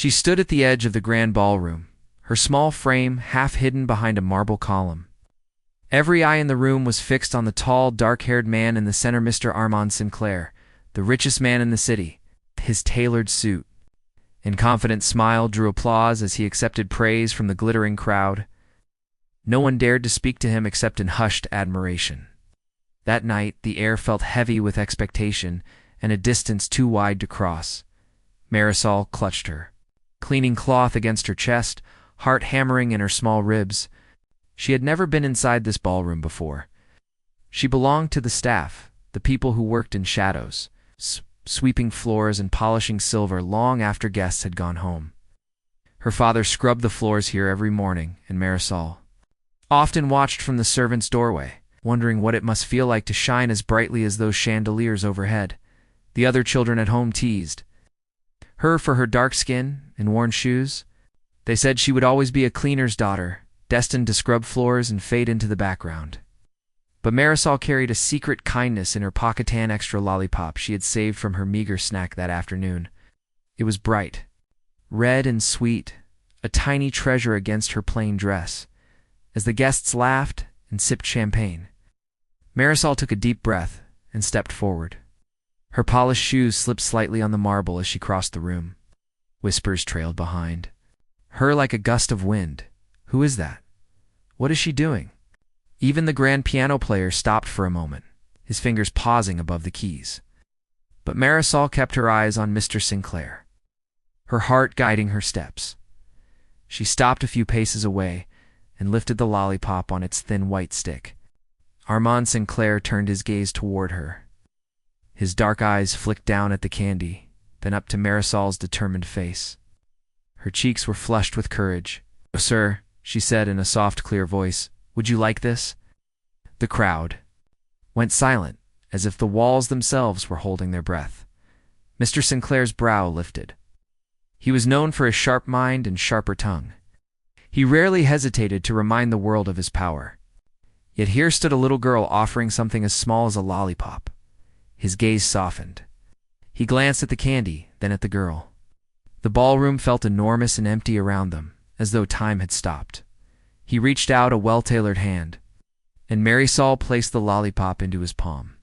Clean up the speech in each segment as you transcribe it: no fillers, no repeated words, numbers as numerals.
She stood at the edge of the grand ballroom, her small frame half hidden behind a marble column. Every eye in the room was fixed on the tall, dark-haired man in the center, Mr. Armand Sinclair, the richest man in the city. His tailored suit and confident smile drew applause as he accepted praise from the glittering crowd. No one dared to speak to him except in hushed admiration. That night, the air felt heavy with expectation and a distance too wide to cross. Marisol clutched her, cleaning cloth against her chest, heart hammering in her small ribs. She had never been inside this ballroom before. She belonged to the staff, the people who worked in shadows, sweeping floors and polishing silver long after guests had gone home. Her father scrubbed the floors here every morning, and Marisol often watched from the servant's doorway, wondering what it must feel like to shine as brightly as those chandeliers overhead. The other children at home teased her for her dark skin and worn shoes. They said she would always be a cleaner's daughter, destined to scrub floors and fade into the background. But Marisol carried a secret kindness in her Pocket-tan extra lollipop she had saved from her meager snack that afternoon. It was bright, red and sweet, a tiny treasure against her plain dress. As the guests laughed and sipped champagne, Marisol took a deep breath and stepped forward. Her polished shoes slipped slightly on the marble as she crossed the room. Whispers trailed behind her like a gust of wind. Who is that? What is she doing? Even the grand piano player stopped for a moment, his fingers pausing above the keys. But Marisol kept her eyes on Mr. Sinclair, her heart guiding her steps. She stopped a few paces away and lifted the lollipop on its thin white stick. Armand Sinclair turned his gaze toward her. His dark eyes flicked down at the candy, then up to Marisol's determined face. Her cheeks were flushed with courage. "Oh, sir," she said in a soft, clear voice, "would you like this?" The crowd went silent, as if the walls themselves were holding their breath. Mr. Sinclair's brow lifted. He was known for his sharp mind and sharper tongue. He rarely hesitated to remind the world of his power. Yet here stood a little girl offering something as small as a lollipop. His gaze softened. He glanced at the candy, then at the girl. The ballroom felt enormous and empty around them, as though time had stopped. He reached out a well-tailored hand, and Marisol placed the lollipop into his palm.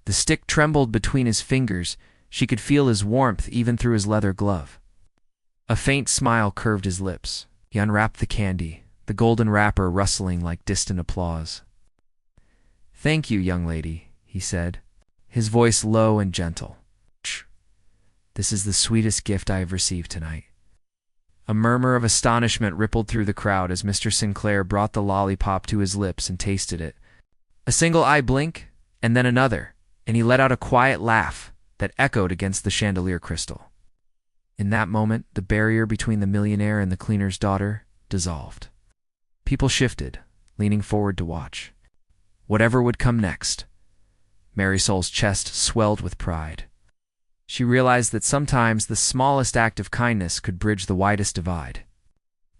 The stick trembled between his fingers. She could feel his warmth even through his leather glove. A faint smile curved his lips. He unwrapped the candy, the golden wrapper rustling like distant applause. "Thank you, young lady," he said, his voice low and gentle. "This is the sweetest gift I have received tonight." A murmur of astonishment rippled through the crowd as Mr. Sinclair brought the lollipop to his lips and tasted it. A single eye blink, and then another, and he let out a quiet laugh that echoed against the chandelier crystal. In that moment, the barrier between the millionaire and the cleaner's daughter dissolved. People shifted, leaning forward to watch. Whatever would come next. Marisol's chest swelled with pride. She realized that sometimes the smallest act of kindness could bridge the widest divide.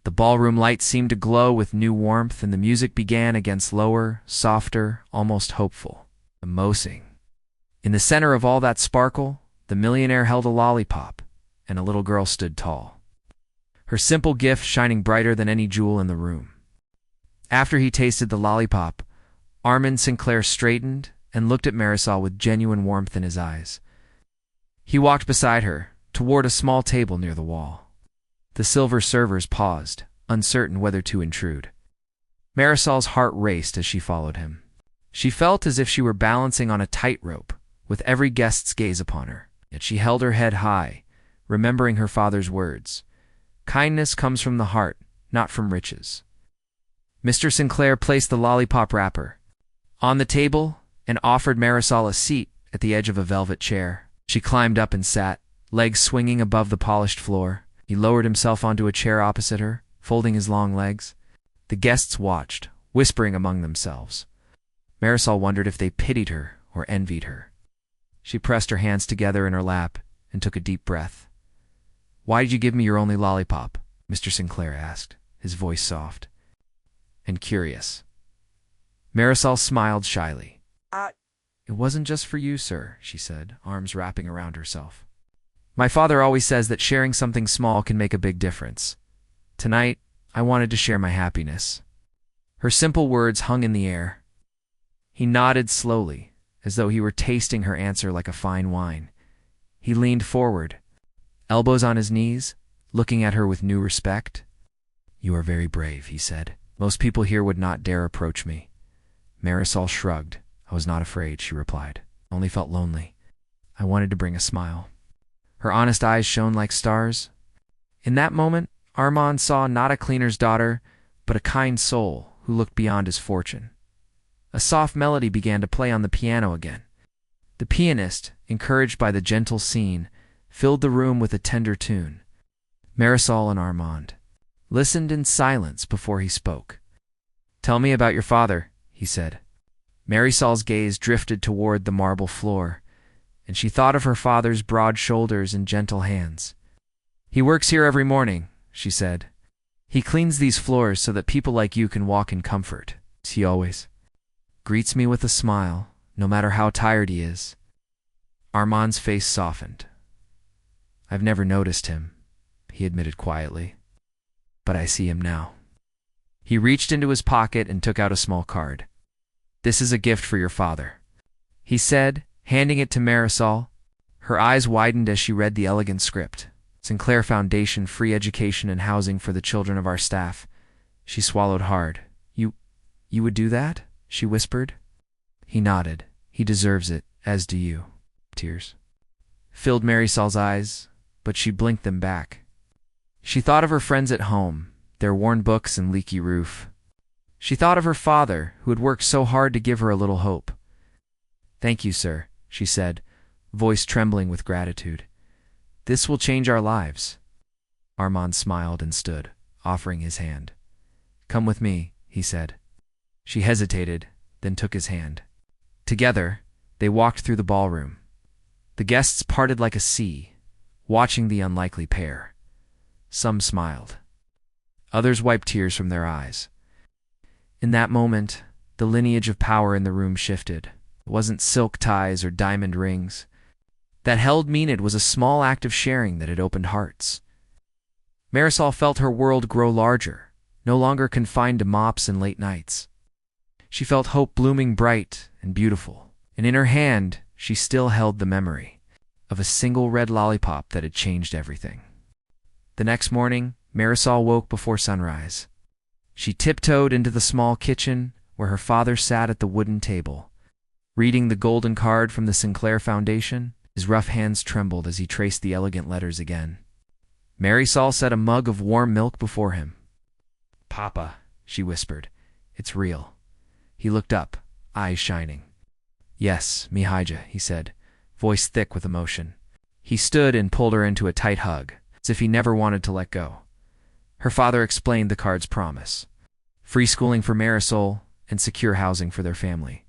The ballroom lights seemed to glow with new warmth, and the music began against lower, softer, almost hopeful. Mosing. In the center of all that sparkle, the millionaire held a lollipop, and a little girl stood tall, her simple gift shining brighter than any jewel in the room. After he tasted the lollipop, Armand Sinclair straightened and looked at Marisol with genuine warmth in his eyes. He walked beside her, toward a small table near the wall. The silver servers paused, uncertain whether to intrude. Marisol's heart raced as she followed him. She felt as if she were balancing on a tightrope, with every guest's gaze upon her. Yet she held her head high, remembering her father's words. Kindness comes from the heart, not from riches. Mr. Sinclair placed the lollipop wrapper on the table and offered Marisol a seat at the edge of a velvet chair. She climbed up and sat, legs swinging above the polished floor. He lowered himself onto a chair opposite her, folding his long legs. The guests watched, whispering among themselves. Marisol wondered if they pitied her or envied her. She pressed her hands together in her lap and took a deep breath. "Why did you give me your only lollipop?" Mr. Sinclair asked, his voice soft and curious. Marisol smiled shyly. "It wasn't just for you, sir," she said, arms wrapping around herself. My father always says that sharing something small can make a big difference. Tonight, I wanted to share my happiness." Her simple words hung in the air. He nodded slowly, as though he were tasting her answer like a fine wine. He leaned forward, elbows on his knees, looking at her with new respect. "You are very brave," he said. "Most people here would not dare approach me." Marisol shrugged. "I was not afraid," she replied. "I only felt lonely. I wanted to bring a smile." Her honest eyes shone like stars. In that moment, Armand saw not a cleaner's daughter, but a kind soul who looked beyond his fortune. A soft melody began to play on the piano again. The pianist, encouraged by the gentle scene, filled the room with a tender tune. Marisol and Armand listened in silence before he spoke. "Tell me about your father," he said. Marisol's gaze drifted toward the marble floor, and she thought of her father's broad shoulders and gentle hands. "He works here every morning," she said. "He cleans these floors so that people like you can walk in comfort. He always greets me with a smile, no matter how tired he is." Armand's face softened. "I've never noticed him," he admitted quietly, "but I see him now." He reached into his pocket and took out a small card. "This is a gift for your father," he said, handing it to Marisol. Her eyes widened as she read the elegant script. "Sinclair Foundation, free education and housing for the children of our staff." She swallowed hard. You would do that?" she whispered. He nodded. "He deserves it, as do you." Tears filled Marisol's eyes, but she blinked them back. She thought of her friends at home, their worn books and leaky roof. She thought of her father, who had worked so hard to give her a little hope. "Thank you, sir," she said, voice trembling with gratitude. "This will change our lives." Armand smiled and stood, offering his hand. "Come with me," he said. She hesitated, then took his hand. Together, they walked through the ballroom. The guests parted like a sea, watching the unlikely pair. Some smiled. Others wiped tears from their eyes. In that moment, the lineage of power in the room shifted. It wasn't silk ties or diamond rings that held Enid. Was a small act of sharing that had opened hearts. Marisol felt her world grow larger, no longer confined to mops and late nights. She felt hope blooming bright and beautiful, and in her hand she still held the memory of a single red lollipop that had changed everything. The next morning, Marisol woke before sunrise. She tiptoed into the small kitchen where her father sat at the wooden table, reading the golden card from the Sinclair Foundation. His rough hands trembled as he traced the elegant letters again. Marisol set a mug of warm milk before him. "Papa," she whispered, "it's real." He looked up, eyes shining. "Yes, Mihija," he said, voice thick with emotion. He stood and pulled her into a tight hug, as if he never wanted to let go. Her father explained the card's promise: free schooling for Marisol and secure housing for their family.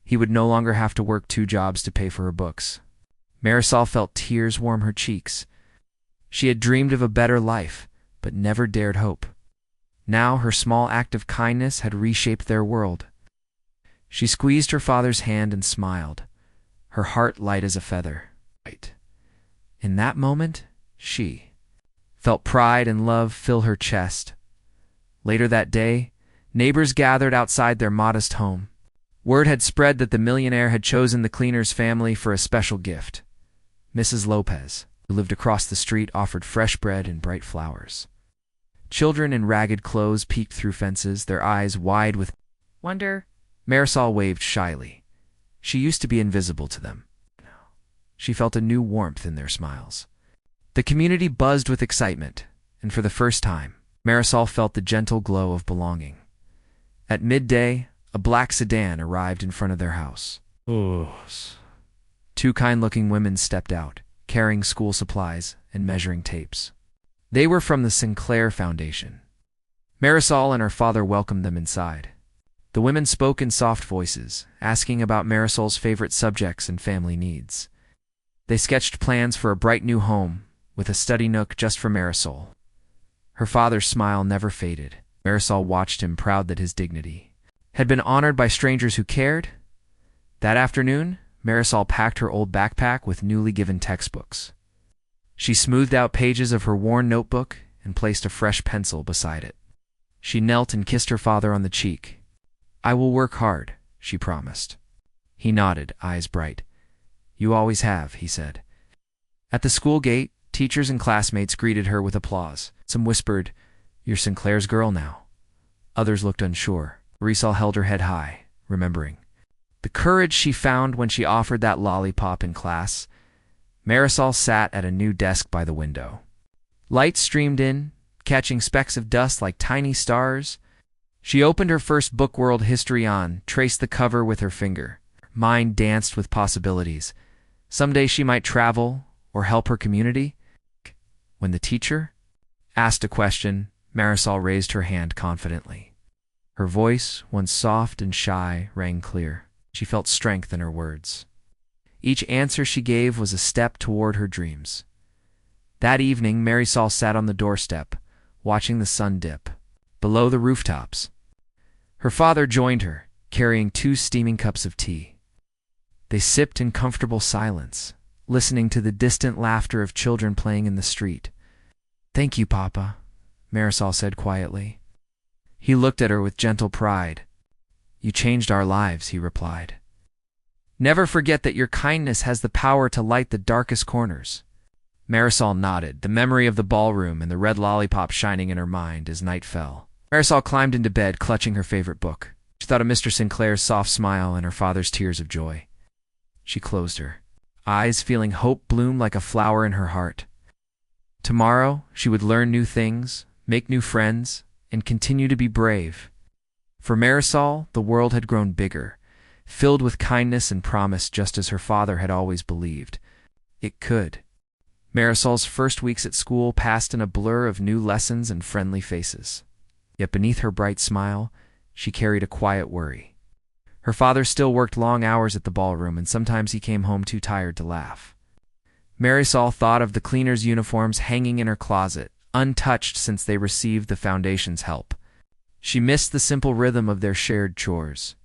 He would no longer have to work 2 jobs to pay for her books. Marisol felt tears warm her cheeks. She had dreamed of a better life, but never dared hope. Now her small act of kindness had reshaped their world. She squeezed her father's hand and smiled, her heart light as a feather. In that moment, she felt pride and love fill her chest. Later that day, neighbors gathered outside their modest home. Word had spread that the millionaire had chosen the cleaner's family for a special gift. Mrs. Lopez, who lived across the street, offered fresh bread and bright flowers. Children in ragged clothes peeked through fences, their eyes wide with wonder. Marisol waved shyly. She used to be invisible to them. She felt a new warmth in their smiles. The community buzzed with excitement, and for the first time, Marisol felt the gentle glow of belonging. At midday, a black sedan arrived in front of their house. 2 kind-looking women stepped out, carrying school supplies and measuring tapes. They were from the Sinclair Foundation. Marisol and her father welcomed them inside. The women spoke in soft voices, asking about Marisol's favorite subjects and family needs. They sketched plans for a bright new home, with a study nook just for Marisol. Her father's smile never faded. Marisol watched him, proud that his dignity had been honored by strangers who cared. That afternoon, Marisol packed her old backpack with newly given textbooks. She smoothed out pages of her worn notebook and placed a fresh pencil beside it. She knelt and kissed her father on the cheek. "I will work hard," she promised. He nodded, eyes bright. "You always have," he said. At the school gate, teachers and classmates greeted her with applause. Some whispered, "You're Sinclair's girl now." Others looked unsure. Marisol held her head high, remembering the courage she found when she offered that lollipop in class. Marisol sat at a new desk by the window. Light streamed in, catching specks of dust like tiny stars. She opened her first book, World History On, traced the cover with her finger. Mind danced with possibilities. Someday she might travel or help her community. When the teacher asked a question, Marisol raised her hand confidently. Her voice, once soft and shy, rang clear. She felt strength in her words. Each answer she gave was a step toward her dreams. That evening, Marisol sat on the doorstep, watching the sun dip below the rooftops. Her father joined her, carrying 2 steaming cups of tea. They sipped in comfortable silence, listening to the distant laughter of children playing in the street. "Thank you, Papa," Marisol said quietly. He looked at her with gentle pride. "You changed our lives," he replied. "Never forget that your kindness has the power to light the darkest corners." Marisol nodded, the memory of the ballroom and the red lollipop shining in her mind as night fell. Marisol climbed into bed, clutching her favorite book. She thought of Mr. Sinclair's soft smile and her father's tears of joy. She closed her eyes, feeling hope bloom like a flower in her heart. Tomorrow, she would learn new things, make new friends, and continue to be brave. For Marisol, the world had grown bigger, filled with kindness and promise, just as her father had always believed it could. Marisol's first weeks at school passed in a blur of new lessons and friendly faces. Yet beneath her bright smile, she carried a quiet worry. Her father still worked long hours at the ballroom, and sometimes he came home too tired to laugh. Marisol thought of the cleaners' uniforms hanging in her closet, untouched since they received the foundation's help. She missed the simple rhythm of their shared chores,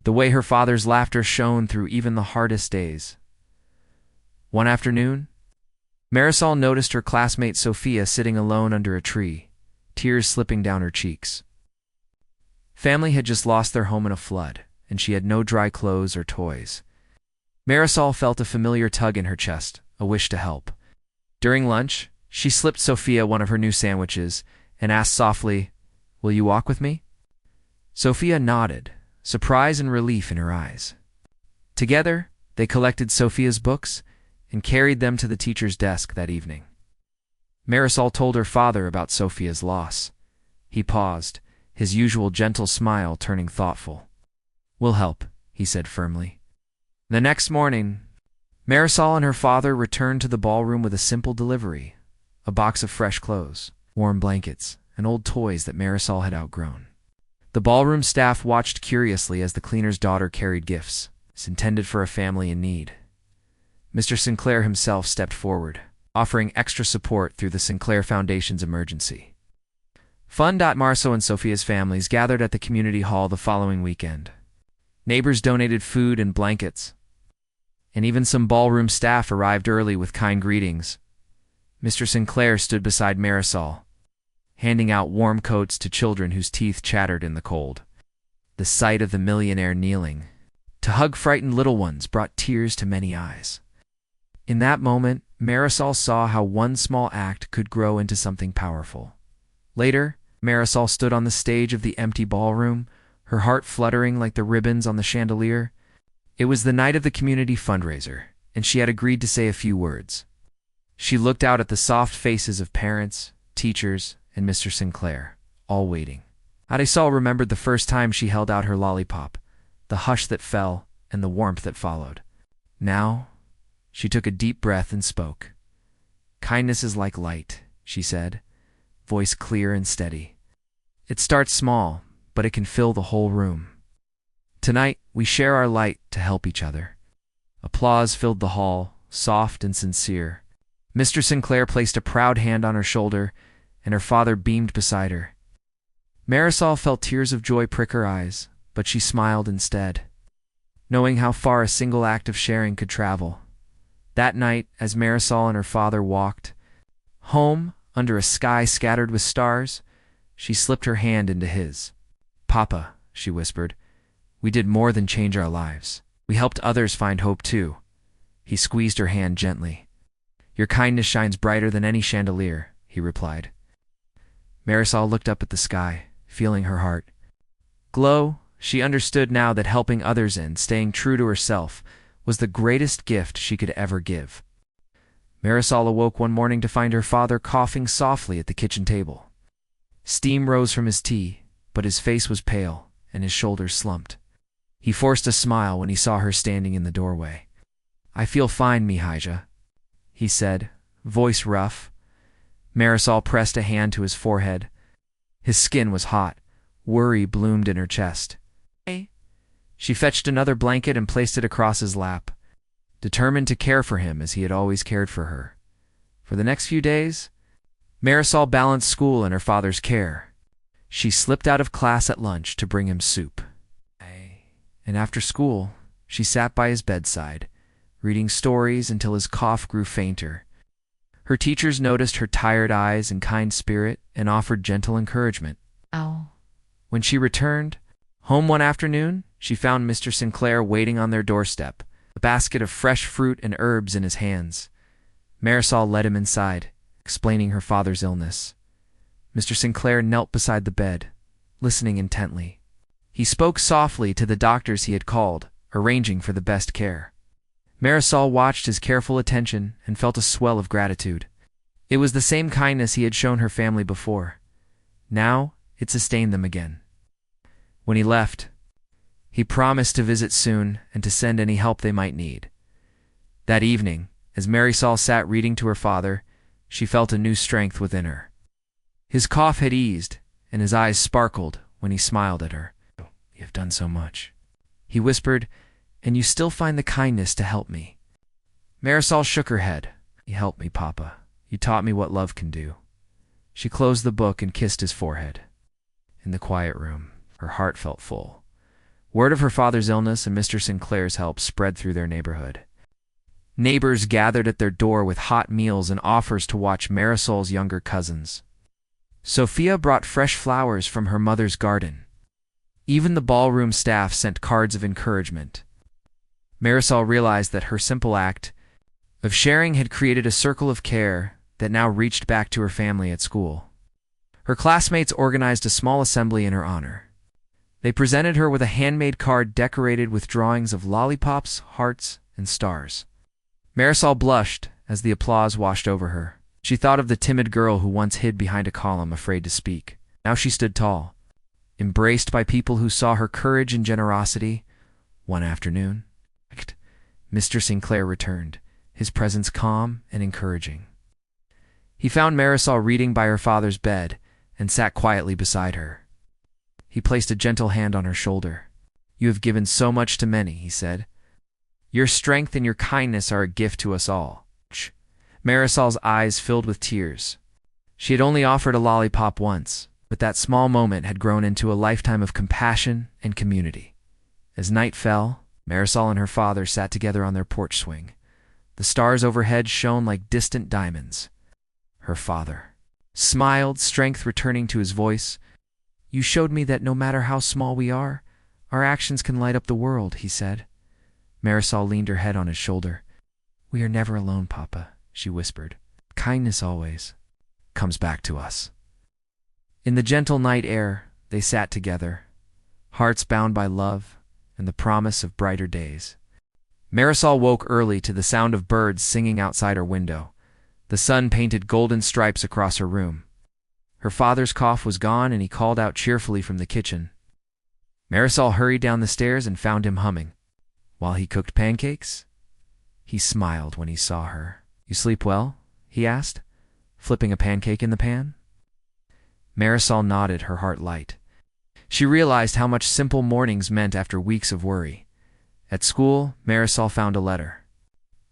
the way her father's laughter shone through even the hardest days. One afternoon, Marisol noticed her classmate Sophia sitting alone under a tree, tears slipping down her cheeks. Family had just lost their home in a flood, and she had no dry clothes or toys. Marisol felt a familiar tug in her chest, a wish to help. During lunch, she slipped Sophia one of her new sandwiches and asked softly, "Will you walk with me?" Sophia nodded, surprise and relief in her eyes. Together, they collected Sophia's books and carried them to the teacher's desk that evening. Marisol told her father about Sophia's loss. He paused, his usual gentle smile turning thoughtful. "We'll help," he said firmly. The next morning, Marisol and her father returned to the ballroom with a simple delivery: a box of fresh clothes, warm blankets, and old toys that Marisol had outgrown. The ballroom staff watched curiously as the cleaner's daughter carried gifts intended for a family in need. Mr. Sinclair himself stepped forward, offering extra support through the Sinclair Foundation's emergency fund. Marceau and Sophia's families gathered at the community hall the following weekend. Neighbors donated food and blankets, and even some ballroom staff arrived early with kind greetings. Mr. Sinclair stood beside Marisol, handing out warm coats to children whose teeth chattered in the cold. The sight of the millionaire kneeling to hug frightened little ones brought tears to many eyes. In that moment, Marisol saw how one small act could grow into something powerful. Later, Marisol stood on the stage of the empty ballroom, her heart fluttering like the ribbons on the chandelier. It was the night of the community fundraiser, and she had agreed to say a few words. She looked out at the soft faces of parents, teachers, and Mr. Sinclair, all waiting. Marisol remembered the first time she held out her lollipop, the hush that fell, and the warmth that followed. Now, she took a deep breath and spoke. "Kindness is like light," she said, voice clear and steady. "It starts small, but it can fill the whole room. Tonight, we share our light to help each other." Applause filled the hall, soft and sincere. Mr. Sinclair placed a proud hand on her shoulder, and her father beamed beside her. Marisol felt tears of joy prick her eyes, but she smiled instead, knowing how far a single act of sharing could travel. That night, as Marisol and her father walked home under a sky scattered with stars, she slipped her hand into his. "Papa," she whispered, "we did more than change our lives. We helped others find hope too." He squeezed her hand gently. "Your kindness shines brighter than any chandelier," he replied. Marisol looked up at the sky, feeling her heart glow. She understood now that helping others and staying true to herself was the greatest gift she could ever give. Marisol awoke one morning to find her father coughing softly at the kitchen table. Steam rose from his tea, but his face was pale and his shoulders slumped. He forced a smile when he saw her standing in the doorway. "I feel fine, Mihija," he said, voice rough. Marisol pressed a hand to his forehead. His skin was hot. Worry bloomed in her chest. She fetched another blanket and placed it across his lap, determined to care for him as he had always cared for her. For the next few days, Marisol balanced school and her father's care. She slipped out of class at lunch to bring him soup. And after school, she sat by his bedside, reading stories until his cough grew fainter. Her teachers noticed her tired eyes and kind spirit and offered gentle encouragement. When she returned home one afternoon, she found Mr. Sinclair waiting on their doorstep, a basket of fresh fruit and herbs in his hands. Marisol led him inside, explaining her father's illness. Mr. Sinclair knelt beside the bed, listening intently. He spoke softly to the doctors he had called, arranging for the best care. Marisol watched his careful attention and felt a swell of gratitude. It was the same kindness he had shown her family before. Now it sustained them again. When he left, he promised to visit soon and to send any help they might need. That evening, as Marisol sat reading to her father, she felt a new strength within her. His cough had eased, and his eyes sparkled when he smiled at her. "You have done so much," he whispered, "and you still find the kindness to help me." Marisol shook her head. "You helped me, Papa. You taught me what love can do." She closed the book and kissed his forehead. In the quiet room, her heart felt full. Word of her father's illness and Mr. Sinclair's help spread through their neighborhood. Neighbors gathered at their door with hot meals and offers to watch Marisol's younger cousins. Sophia brought fresh flowers from her mother's garden. Even the ballroom staff sent cards of encouragement. Marisol realized that her simple act of sharing had created a circle of care that now reached back to her family at school. Her classmates organized a small assembly in her honor. They presented her with a handmade card decorated with drawings of lollipops, hearts, and stars. Marisol blushed as the applause washed over her. She thought of the timid girl who once hid behind a column, afraid to speak. Now she stood tall, embraced by people who saw her courage and generosity. One afternoon, Mr. Sinclair returned, his presence calm and encouraging. He found Marisol reading by her father's bed and sat quietly beside her. He placed a gentle hand on her shoulder. "You have given so much to many," he said. "Your strength and your kindness are a gift to us all." Marisol's eyes filled with tears. She had only offered a lollipop once, but that small moment had grown into a lifetime of compassion and community. As night fell, Marisol and her father sat together on their porch swing. The stars overhead shone like distant diamonds. Her father smiled, strength returning to his voice. "You showed me that no matter how small we are, our actions can light up the world," he said. Marisol leaned her head on his shoulder. "We are never alone, Papa," she whispered. "Kindness always comes back to us." In the gentle night air, they sat together, hearts bound by love and the promise of brighter days. Marisol woke early to the sound of birds singing outside her window. The sun painted golden stripes across her room. Her father's cough was gone, and he called out cheerfully from the kitchen. Marisol hurried down the stairs and found him humming. While he cooked pancakes, he smiled when he saw her. "You sleep well?" he asked, flipping a pancake in the pan. Marisol nodded, her heart light. She realized how much simple mornings meant after weeks of worry. At school, Marisol found a letter.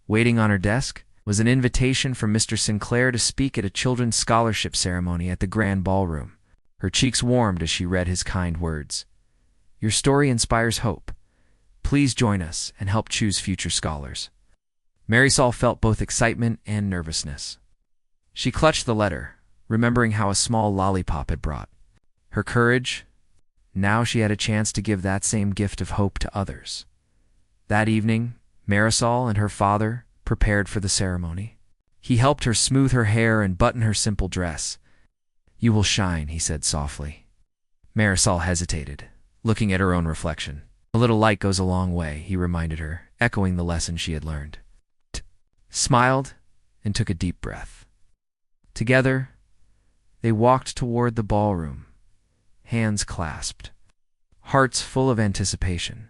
Waiting on her desk was an invitation from Mr. Sinclair to speak at a children's scholarship ceremony at the Grand Ballroom. Her cheeks warmed as she read his kind words. "Your story inspires hope. Please join us and help choose future scholars." Marisol felt both excitement and nervousness. She clutched the letter, remembering how a small lollipop had brought her courage. Now she had a chance to give that same gift of hope to others. That evening, Marisol and her father prepared for the ceremony. He helped her smooth her hair and button her simple dress. "You will shine," he said softly. Marisol hesitated, looking at her own reflection. "A little light goes a long way," he reminded her, echoing the lesson she had learned. Smiled and took a deep breath. Together, they walked toward the ballroom, hands clasped, hearts full of anticipation.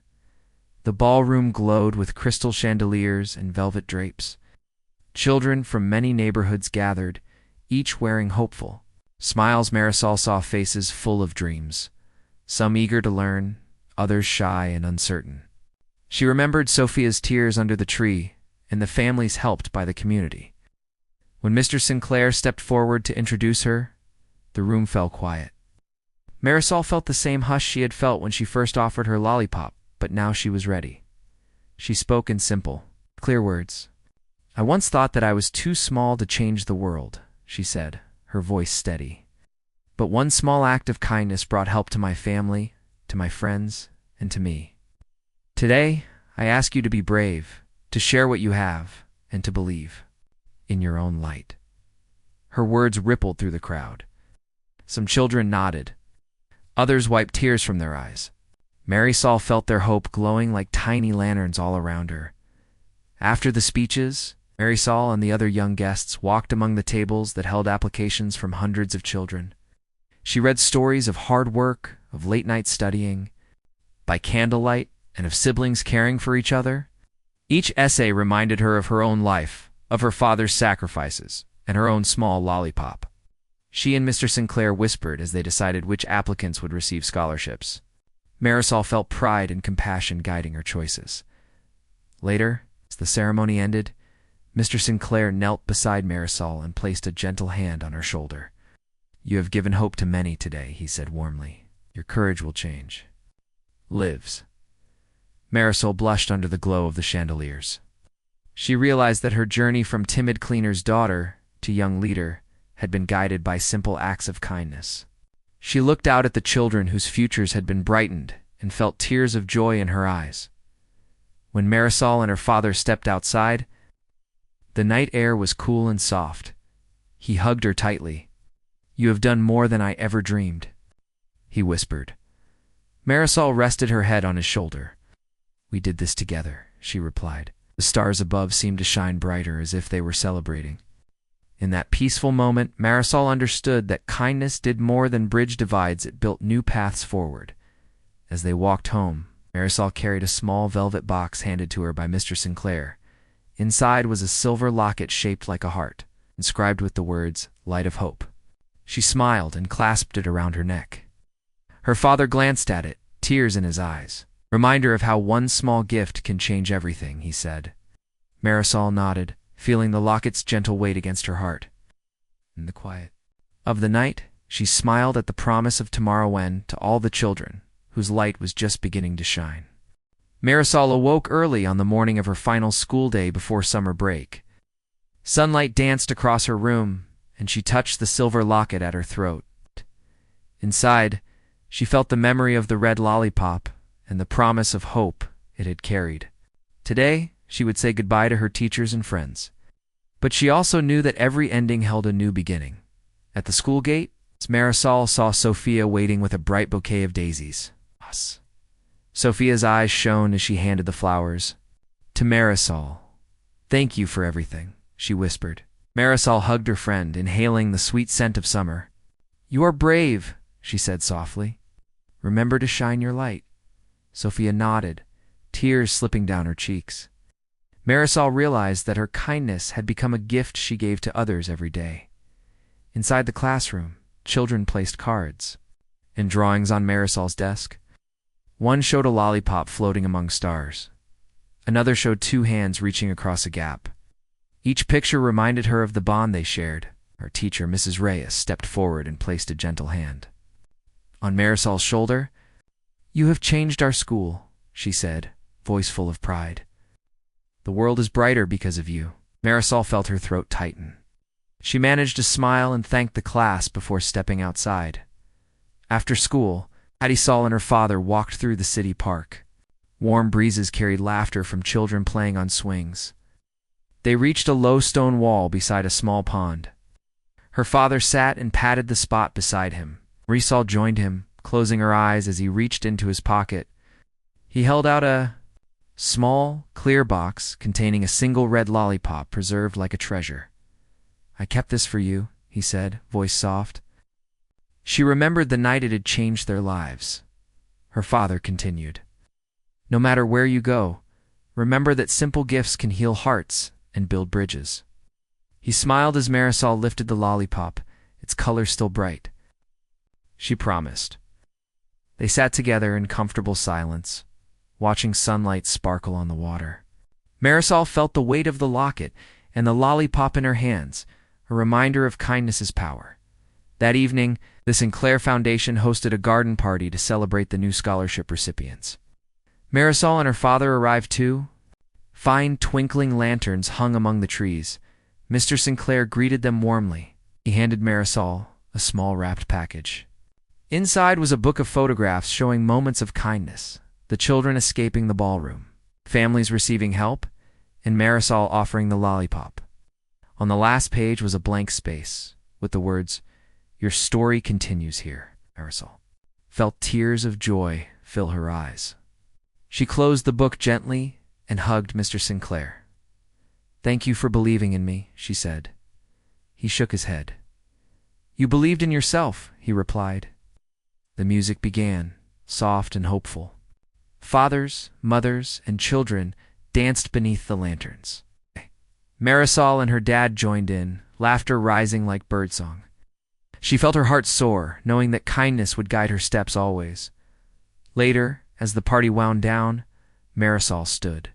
The ballroom glowed with crystal chandeliers and velvet drapes. Children from many neighborhoods gathered, each wearing hopeful smiles. Marisol saw faces full of dreams, some eager to learn, others shy and uncertain. She remembered Sophia's tears under the tree and the families helped by the community. When Mr. Sinclair stepped forward to introduce her, the room fell quiet. Marisol felt the same hush she had felt when she first offered her lollipop, but now she was ready. She spoke in simple, clear words. "I once thought that I was too small to change the world," she said, her voice steady. "But one small act of kindness brought help to my family, to my friends, and to me. Today, I ask you to be brave, to share what you have, and to believe in your own light." Her words rippled through the crowd. Some children nodded. Others wiped tears from their eyes. Marisol felt their hope glowing like tiny lanterns all around her. After the speeches, Marisol and the other young guests walked among the tables that held applications from hundreds of children. She read stories of hard work, of late-night studying, by candlelight, and of siblings caring for each other. Each essay reminded her of her own life, of her father's sacrifices, and her own small lollipop. She and Mr. Sinclair whispered as they decided which applicants would receive scholarships. Marisol felt pride and compassion guiding her choices. Later, as the ceremony ended, Mr. Sinclair knelt beside Marisol and placed a gentle hand on her shoulder. "You have given hope to many today," he said warmly. "Your courage will change lives." Marisol blushed under the glow of the chandeliers. She realized that her journey from timid cleaner's daughter to young leader had been guided by simple acts of kindness. She looked out at the children whose futures had been brightened and felt tears of joy in her eyes. When Marisol and her father stepped outside, the night air was cool and soft. He hugged her tightly. "You have done more than I ever dreamed," he whispered. Marisol rested her head on his shoulder. "We did this together," she replied. The stars above seemed to shine brighter as if they were celebrating. In that peaceful moment, Marisol understood that kindness did more than bridge divides, it built new paths forward. As they walked home, Marisol carried a small velvet box handed to her by Mr. Sinclair. Inside was a silver locket shaped like a heart, inscribed with the words, "Light of Hope." She smiled and clasped it around her neck. Her father glanced at it, tears in his eyes. "Reminder of how one small gift can change everything," he said. Marisol nodded, feeling the locket's gentle weight against her heart. In the quiet of the night, she smiled at the promise of tomorrow when, to all the children, whose light was just beginning to shine. Marisol awoke early on the morning of her final school day before summer break. Sunlight danced across her room, and she touched the silver locket at her throat. Inside, she felt the memory of the red lollipop and the promise of hope it had carried. Today, she would say goodbye to her teachers and friends. But she also knew that every ending held a new beginning. At the school gate, Marisol saw Sophia waiting with a bright bouquet of daisies. Sophia's eyes shone as she handed the flowers. To Marisol, "Thank you for everything," she whispered. Marisol hugged her friend, inhaling the sweet scent of summer. "You are brave," she said softly. "Remember to shine your light." Sophia nodded, tears slipping down her cheeks. Marisol realized that her kindness had become a gift she gave to others every day. Inside the classroom, children placed cards and drawings on Marisol's desk. One showed a lollipop floating among stars. Another showed two hands reaching across a gap. Each picture reminded her of the bond they shared. Her teacher, Mrs. Reyes, stepped forward and placed a gentle hand on Marisol's shoulder. "You have changed our school," she said, voice full of pride. The world is brighter because of you." Marisol felt her throat tighten. She managed to smile and thank the class before stepping outside. After school, Marisol and her father walked through the city park. Warm breezes carried laughter from children playing on swings. They reached a low stone wall beside a small pond. Her father sat and patted the spot beside him. Marisol joined him, closing her eyes as he reached into his pocket. He held out a small, clear box containing a single red lollipop preserved like a treasure. "I kept this for you," he said, voice soft. She remembered the night it had changed their lives. Her father continued, "No matter where you go, remember that simple gifts can heal hearts and build bridges." He smiled as Marisol lifted the lollipop, its color still bright. She promised. They sat together in comfortable silence, watching sunlight sparkle on the water. Marisol felt the weight of the locket and the lollipop in her hands, a reminder of kindness's power. That evening, the Sinclair Foundation hosted a garden party to celebrate the new scholarship recipients. Marisol and her father arrived too. Fine twinkling lanterns hung among the trees. Mr. Sinclair greeted them warmly. He handed Marisol a small wrapped package. Inside was a book of photographs showing moments of kindness, the children escaping the ballroom, families receiving help, and Marisol offering the lollipop. On the last page was a blank space, with the words, "Your story continues here." Marisol felt tears of joy fill her eyes. She closed the book gently and hugged Mr. Sinclair. "Thank you for believing in me," she said. He shook his head. "You believed in yourself," he replied. The music began, soft and hopeful. Fathers, mothers, and children danced beneath the lanterns. Marisol and her dad joined in, laughter rising like birdsong. She felt her heart soar, knowing that kindness would guide her steps always. Later, as the party wound down, Marisol stood,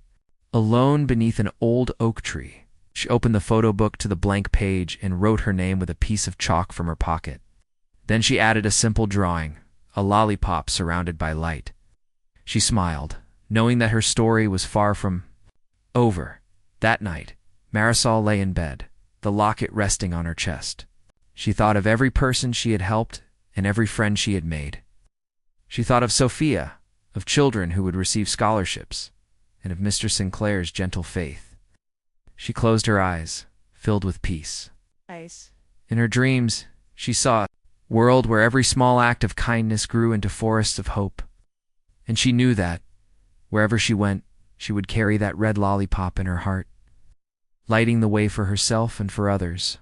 alone beneath an old oak tree. She opened the photo book to the blank page and wrote her name with a piece of chalk from her pocket. Then she added a simple drawing, a lollipop surrounded by light. She smiled, knowing that her story was far from over. That night, Marisol lay in bed, the locket resting on her chest. She thought of every person she had helped and every friend she had made. She thought of Sophia, of children who would receive scholarships, and of Mr. Sinclair's gentle faith. She closed her eyes, filled with peace. In her dreams, she saw a world where every small act of kindness grew into forests of hope. And she knew that, wherever she went, she would carry that red lollipop in her heart, lighting the way for herself and for others.